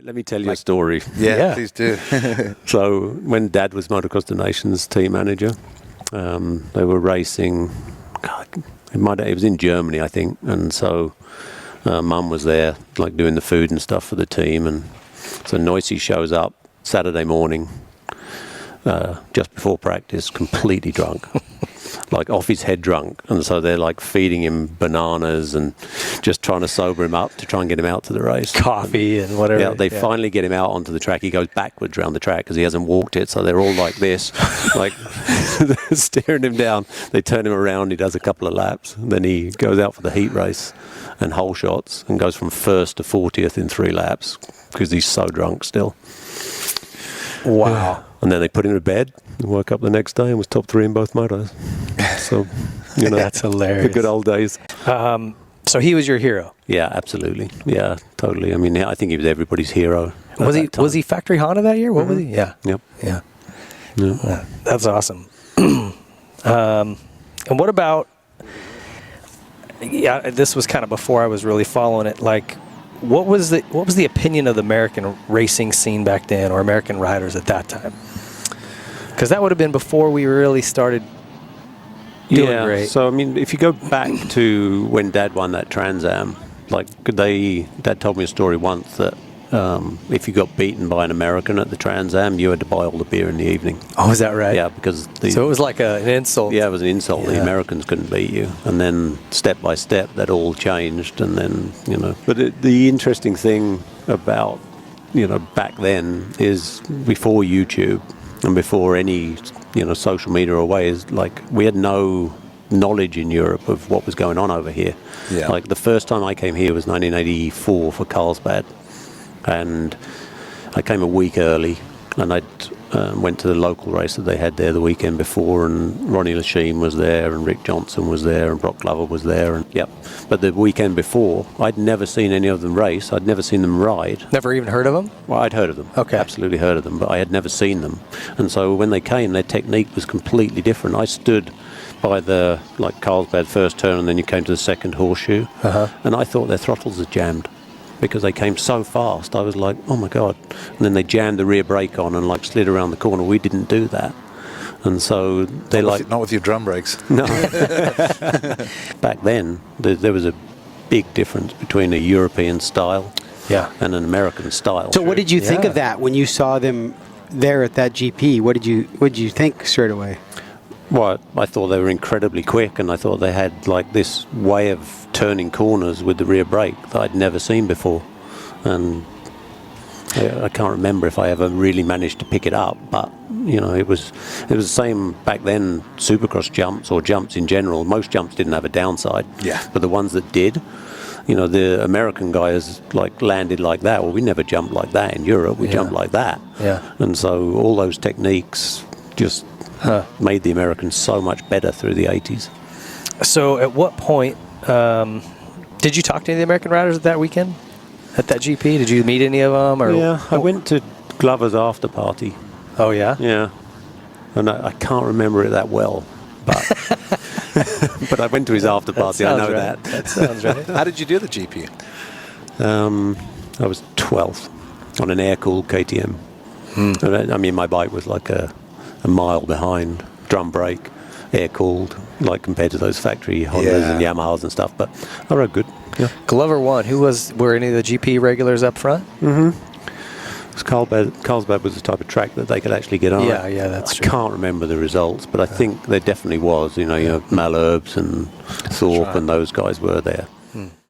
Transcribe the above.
Let me tell you a story. Yeah, please do. So when Dad was Motocross the Nations team manager, they were racing. God, it was in Germany, I think, and so Mum was there, like doing the food and stuff for the team, and so Noyce shows up Saturday morning, just before practice, completely drunk. Like off his head drunk, and so they're like feeding him bananas and just trying to sober him up to try and get him out to the race. Coffee and whatever. Yeah, they finally get him out onto the track. He goes backwards around the track because he hasn't walked it, so they're all like this, like staring him down. They turn him around, he does a couple of laps, and then he goes out for the heat race and hole shots and goes from 1st to 40th in 3 laps because he's so drunk still. Wow. And then they put him to bed and woke up the next day and was top 3 in both motos. So, you know, that's hilarious. The good old days. So he was your hero? Yeah, absolutely. Yeah, totally. I mean, I think he was everybody's hero. Was he factory Honda that year? What was he? Yeah. Yep. Yeah. That's awesome. And what about, this was kind of before I was really following it, like, what was the opinion of the American racing scene back then, or American riders at that time? Because that would have been before we really started doing great. So I mean, if you go back to when Dad won that Trans Am, like Dad told me a story once that if you got beaten by an American at the Trans Am, you had to buy all the beer in the evening. Oh, is that right? Yeah, because so it was like an insult. Yeah, it was an insult. Yeah. The Americans couldn't beat you, and then step by step that all changed, and then But the interesting thing about back then is before YouTube and before any social media or way is like we had no knowledge in Europe of what was going on over here. Yeah. Like the first time I came here was 1984 for Carlsbad. And I came a week early, and I went to the local race that they had there the weekend before, and Ronnie Lachine was there, and Rick Johnson was there, and Brock Glover was there, and But the weekend before, I'd never seen any of them race. I'd never seen them ride. Never even heard of them? Well, I'd heard of them. Okay. Absolutely heard of them, but I had never seen them. And so when they came, their technique was completely different. I stood by the Carlsbad first turn, and then you came to the second horseshoe, and I thought their throttles had jammed, because they came so fast. I was like, oh my God. And then they jammed the rear brake on and slid around the corner. We didn't do that. And so they not with your drum brakes. No. Back then, there was a big difference between a European style and an American style. So what did you think of that when you saw them there at that GP? What did you think straight away? Well, I thought they were incredibly quick, and I thought they had this way of turning corners with the rear brake that I'd never seen before. And I can't remember if I ever really managed to pick it up, but it was the same back then. Supercross jumps, or jumps in general, most jumps didn't have a downside. Yeah. But the ones that did, the American guys landed like that. Well, we never jumped like that in Europe. We jumped like that. Yeah. And so all those techniques just made the Americans so much better through the 80s. So at what point did you talk to any of the American riders at that weekend? At that GP? Did you meet any of them? Or? Yeah, I went to Glover's after party. Oh, yeah? Yeah. And I can't remember it that well, but but I went to his after party. I know right. that. That sounds right. How did you do the GP? I was 12th on an air-cooled KTM. And I mean, my bike was like a mile behind, drum brake, air-cooled, compared to those factory Hondas and Yamahas and stuff. But I rode good. Yeah. Glover won. Were any of the GP regulars up front? Mm-hmm. Carlsbad was the type of track that they could actually get on. Yeah, that's true. I can't remember the results, but I think there definitely was. Malherbes and Thorpe and those guys were there.